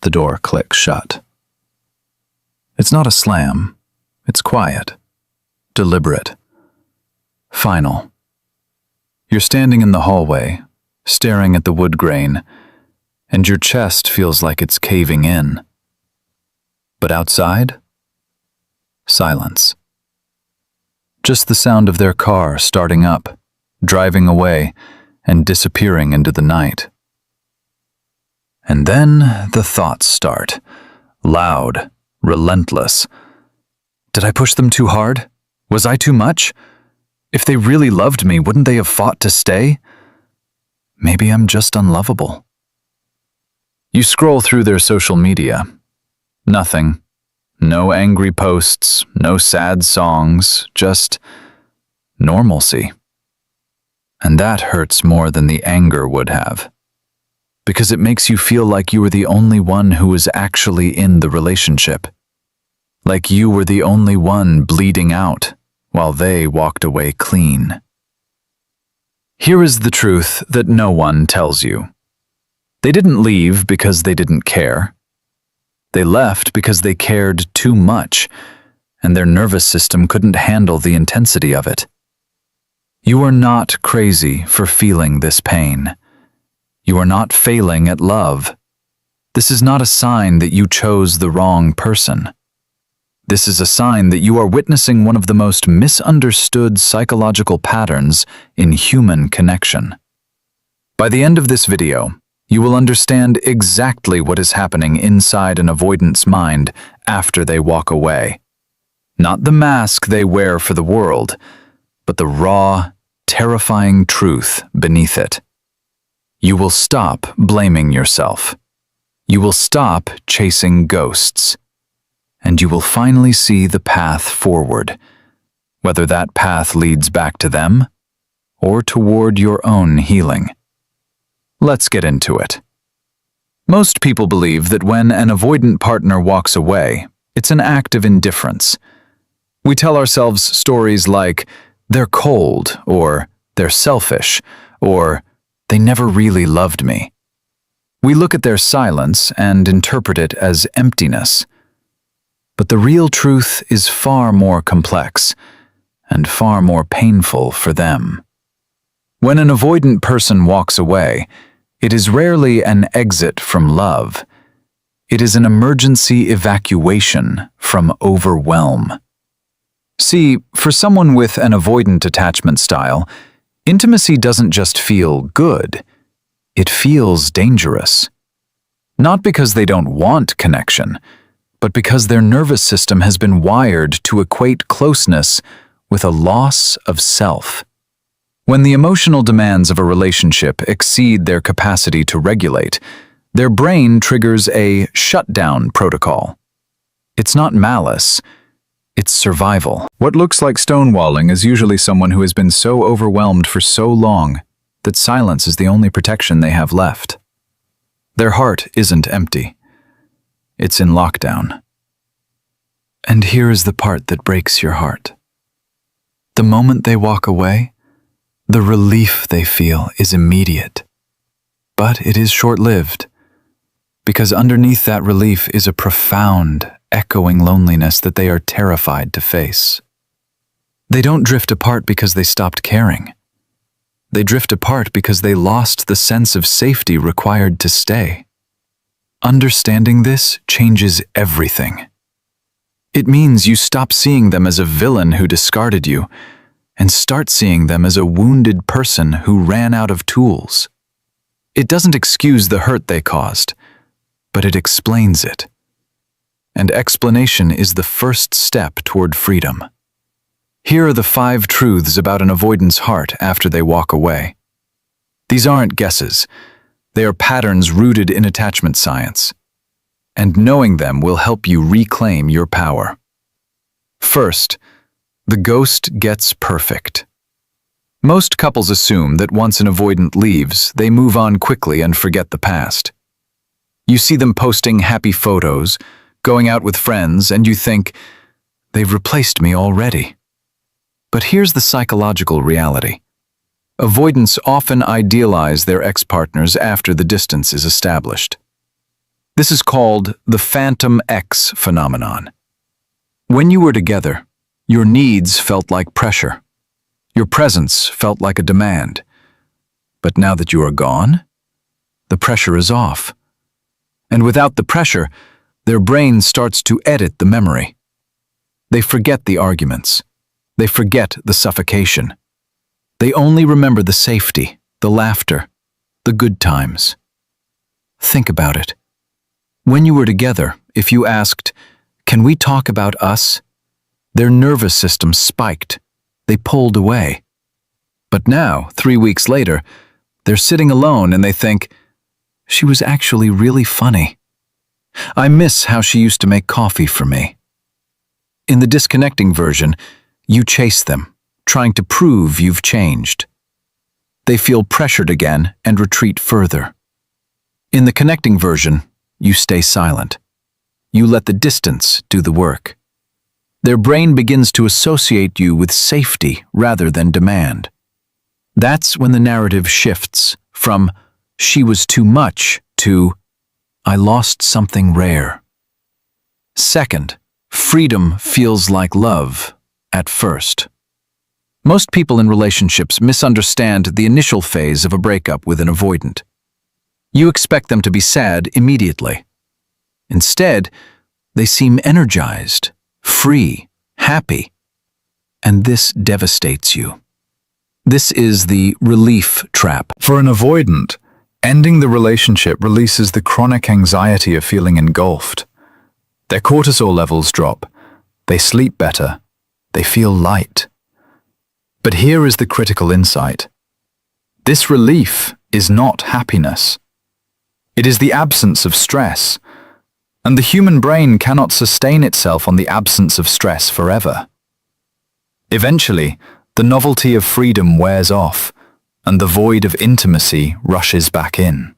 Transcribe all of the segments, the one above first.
The door clicks shut. It's not a slam. It's quiet, deliberate, final. You're standing in the hallway, staring at the wood grain, and your chest feels like it's caving in. But outside, silence. Just the sound of their car starting up, driving away, and disappearing into the night. And then the thoughts start, loud, relentless. Did I push them too hard? Was I too much? If they really loved me, wouldn't they have fought to stay? Maybe I'm just unlovable. You scroll through their social media. Nothing. No angry posts, no sad songs, just normalcy. And that hurts more than the anger would have, because it makes you feel like you were the only one who was actually in the relationship. Like you were the only one bleeding out, while they walked away clean. Here is the truth that no one tells you. They didn't leave because they didn't care. They left because they cared too much, and their nervous system couldn't handle the intensity of it. You are not crazy for feeling this pain. You are not failing at love. This is not a sign that you chose the wrong person. This is a sign that you are witnessing one of the most misunderstood psychological patterns in human connection. By the end of this video, you will understand exactly what is happening inside an avoidant's mind after they walk away. Not the mask they wear for the world, but the raw, terrifying truth beneath it. You will stop blaming yourself. You will stop chasing ghosts. And you will finally see the path forward, whether that path leads back to them or toward your own healing. Let's get into it. Most people believe that when an avoidant partner walks away, it's an act of indifference. We tell ourselves stories like, they're cold, or they're selfish, or they never really loved me. We look at their silence and interpret it as emptiness. But the real truth is far more complex and far more painful for them. When an avoidant person walks away, it is rarely an exit from love. It is an emergency evacuation from overwhelm. See, for someone with an avoidant attachment style, intimacy doesn't just feel good, it feels dangerous. Not because they don't want connection, but because their nervous system has been wired to equate closeness with a loss of self. When the emotional demands of a relationship exceed their capacity to regulate, their brain triggers a shutdown protocol. It's not malice, it's survival. What looks like stonewalling is usually someone who has been so overwhelmed for so long that silence is the only protection they have left. Their heart isn't empty. It's in lockdown. And here is the part that breaks your heart. The moment they walk away, the relief they feel is immediate. But it is short-lived, because underneath that relief is a profound, echoing loneliness that they are terrified to face. They don't drift apart because they stopped caring. They drift apart because they lost the sense of safety required to stay. Understanding this changes everything. It means you stop seeing them as a villain who discarded you and start seeing them as a wounded person who ran out of tools. It doesn't excuse the hurt they caused, but it explains it. And explanation is the first step toward freedom. Here are the 5 truths about an avoidant's heart after they walk away. These aren't guesses. They are patterns rooted in attachment science. And knowing them will help you reclaim your power. First, the ghost gets perfect. Most couples assume that once an avoidant leaves, they move on quickly and forget the past. You see them posting happy photos, going out with friends, and you think, they've replaced me already. But here's the psychological reality. Avoidants often idealize their ex-partners after the distance is established. This is called the Phantom X phenomenon. When you were together, your needs felt like pressure. Your presence felt like a demand. But now that you are gone, the pressure is off. And without the pressure, their brain starts to edit the memory. They forget the arguments. They forget the suffocation. They only remember the safety, the laughter, the good times. Think about it. When you were together, if you asked, "Can we talk about us?" their nervous system spiked. They pulled away. But now, 3 weeks later, they're sitting alone and they think, "She was actually really funny. I miss how she used to make coffee for me." In the disconnecting version, you chase them, trying to prove you've changed. They feel pressured again and retreat further. In the connecting version, you stay silent. You let the distance do the work. Their brain begins to associate you with safety rather than demand. That's when the narrative shifts from "she was too much" to "I lost something rare." Second, freedom feels like love at first. Most people in relationships misunderstand the initial phase of a breakup with an avoidant. You expect them to be sad immediately. Instead, they seem energized, free, happy, and this devastates you. This is the relief trap. For an avoidant, ending the relationship releases the chronic anxiety of feeling engulfed. Their cortisol levels drop. They sleep better. They feel light. But here is the critical insight. This relief is not happiness. It is the absence of stress, and the human brain cannot sustain itself on the absence of stress forever. Eventually, the novelty of freedom wears off, and the void of intimacy rushes back in.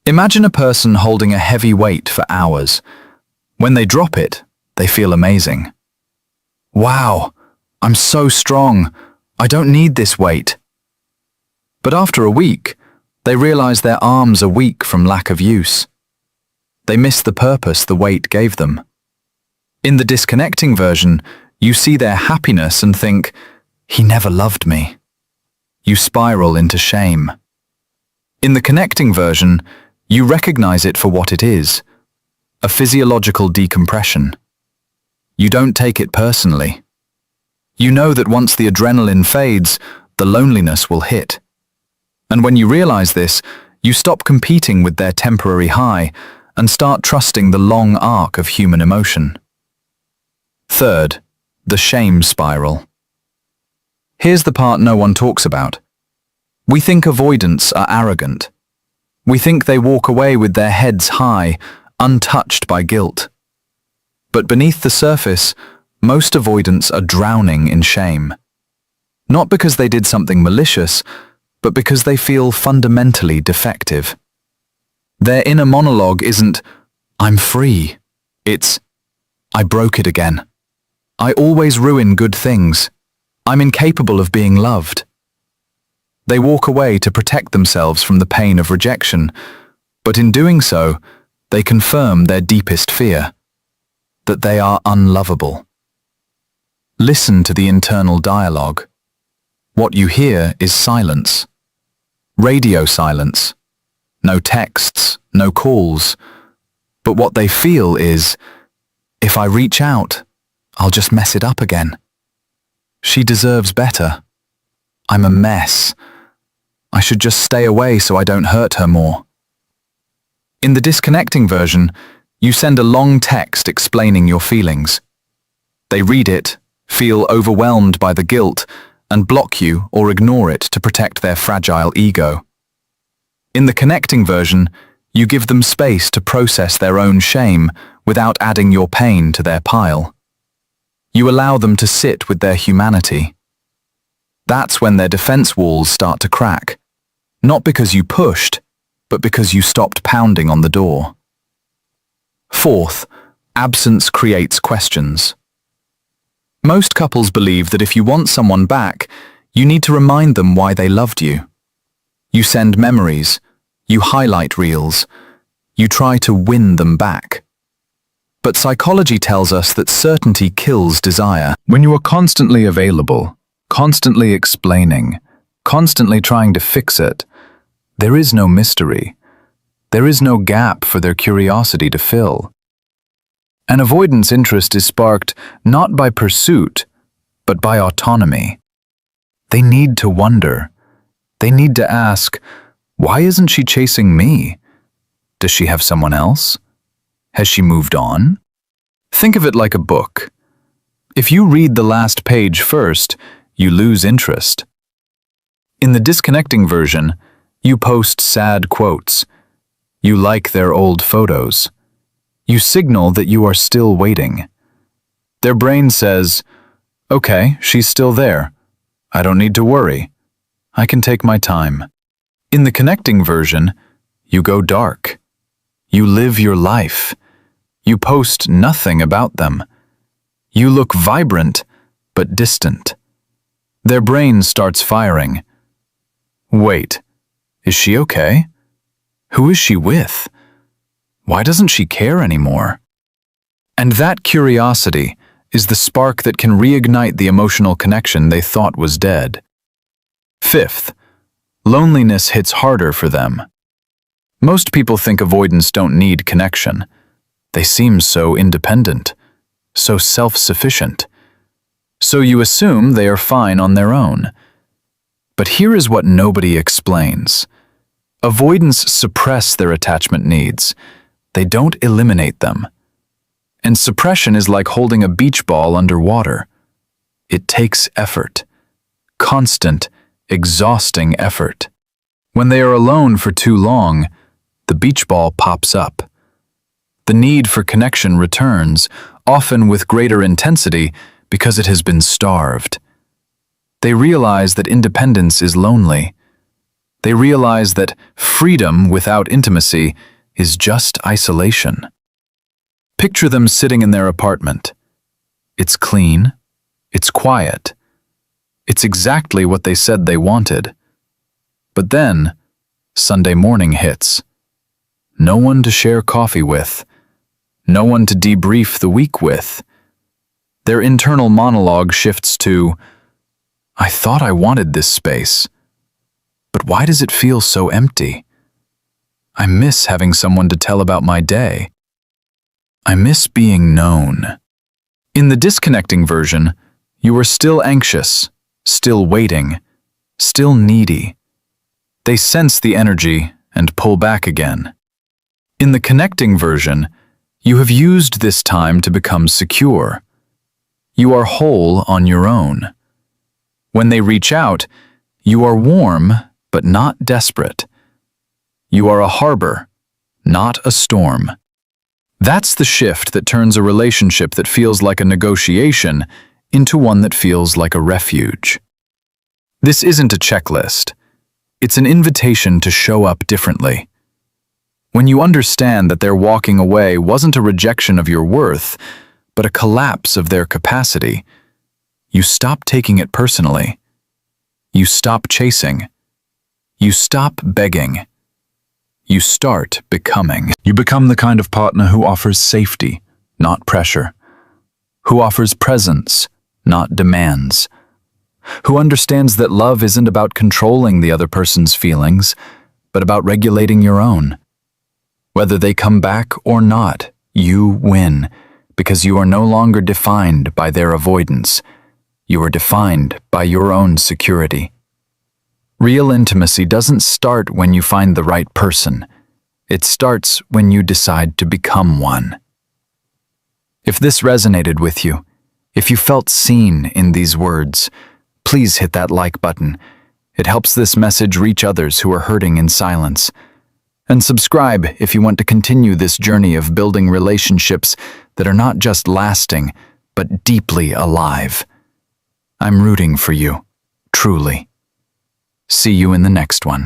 Imagine a person holding a heavy weight for hours. When they drop it, they feel amazing. "Wow, I'm so strong. I don't need this weight." But after a week, they realize their arms are weak from lack of use. They miss the purpose the weight gave them. In the disconnecting version, you see their happiness and think, "He never loved me." You spiral into shame. In the connecting version, you recognize it for what it is, a physiological decompression. You don't take it personally. You know that once the adrenaline fades, the loneliness will hit. And when you realize this, you stop competing with their temporary high and start trusting the long arc of human emotion. Third, the shame spiral. Here's the part no one talks about. We think avoidants are arrogant. We think they walk away with their heads high, untouched by guilt. But beneath the surface, most avoidants are drowning in shame. Not because they did something malicious, but because they feel fundamentally defective. Their inner monologue isn't, "I'm free." It's, "I broke it again. I always ruin good things. I'm incapable of being loved." They walk away to protect themselves from the pain of rejection, but in doing so, they confirm their deepest fear, that they are unlovable. Listen to the internal dialogue. What you hear is silence. Radio silence. No texts, no calls. But what they feel is, "If I reach out, I'll just mess it up again. She deserves better. I'm a mess. I should just stay away so I don't hurt her more." In the disconnecting version, you send a long text explaining your feelings. They read it, feel overwhelmed by the guilt, and block you or ignore it to protect their fragile ego. In the connecting version, you give them space to process their own shame without adding your pain to their pile. You allow them to sit with their humanity. That's when their defense walls start to crack, not because you pushed, but because you stopped pounding on the door. Fourth, absence creates questions. Most couples believe that if you want someone back, you need to remind them why they loved you. You send memories, you highlight reels, You try to win them back. But psychology tells us that certainty kills desire. When you are constantly available, constantly explaining, constantly trying to fix it, there is no mystery. There is no gap for their curiosity to fill. An avoidance interest is sparked not by pursuit, but by autonomy. They need to wonder. They need to ask, why isn't she chasing me? Does she have someone else? Has she moved on? Think of it like a book. If you read the last page first, you lose interest. In the disconnecting version, you post sad quotes. You like their old photos. You signal that you are still waiting. Their brain says, okay, she's still there. I don't need to worry. I can take my time. In the connecting version, you go dark. You live your life. You post nothing about them. You look vibrant, but distant. Their brain starts firing. Wait, is she okay? Who is she with? Why doesn't she care anymore? And that curiosity is the spark that can reignite the emotional connection they thought was dead. Fifth, loneliness hits harder for them. Most people think avoidants don't need connection. They seem so independent, so self-sufficient. So you assume they are fine on their own. But here is what nobody explains. Avoidants suppress their attachment needs. They don't eliminate them. And suppression is like holding a beach ball underwater. It takes effort. Constant, exhausting effort. When they are alone for too long, the beach ball pops up. The need for connection returns, often with greater intensity because it has been starved. They realize that independence is lonely. They realize that freedom without intimacy is just isolation. Picture them sitting in their apartment. It's clean. It's quiet. It's exactly what they said they wanted. But then, Sunday morning hits. No one to share coffee with. No one to debrief the week with. Their internal monologue shifts to, I thought I wanted this space. But why does it feel so empty? I miss having someone to tell about my day. I miss being known. In the disconnecting version, you are still anxious, still waiting, still needy. They sense the energy and pull back again. In the connecting version, you have used this time to become secure. You are whole on your own. When they reach out, you are warm but not desperate. You are a harbor, not a storm. That's the shift that turns a relationship that feels like a negotiation into one that feels like a refuge. This isn't a checklist. It's an invitation to show up differently. When you understand that their walking away wasn't a rejection of your worth, but a collapse of their capacity, you stop taking it personally. You stop chasing. You stop begging. You start becoming. You become the kind of partner who offers safety, not pressure. Who offers presence, not demands. Who understands that love isn't about controlling the other person's feelings, but about regulating your own. Whether they come back or not, you win, because you are no longer defined by their avoidance. You are defined by your own security. Real intimacy doesn't start when you find the right person. It starts when you decide to become one. If this resonated with you, if you felt seen in these words, please hit that like button. It helps this message reach others who are hurting in silence. And subscribe if you want to continue this journey of building relationships that are not just lasting, but deeply alive. I'm rooting for you, truly. See you in the next one.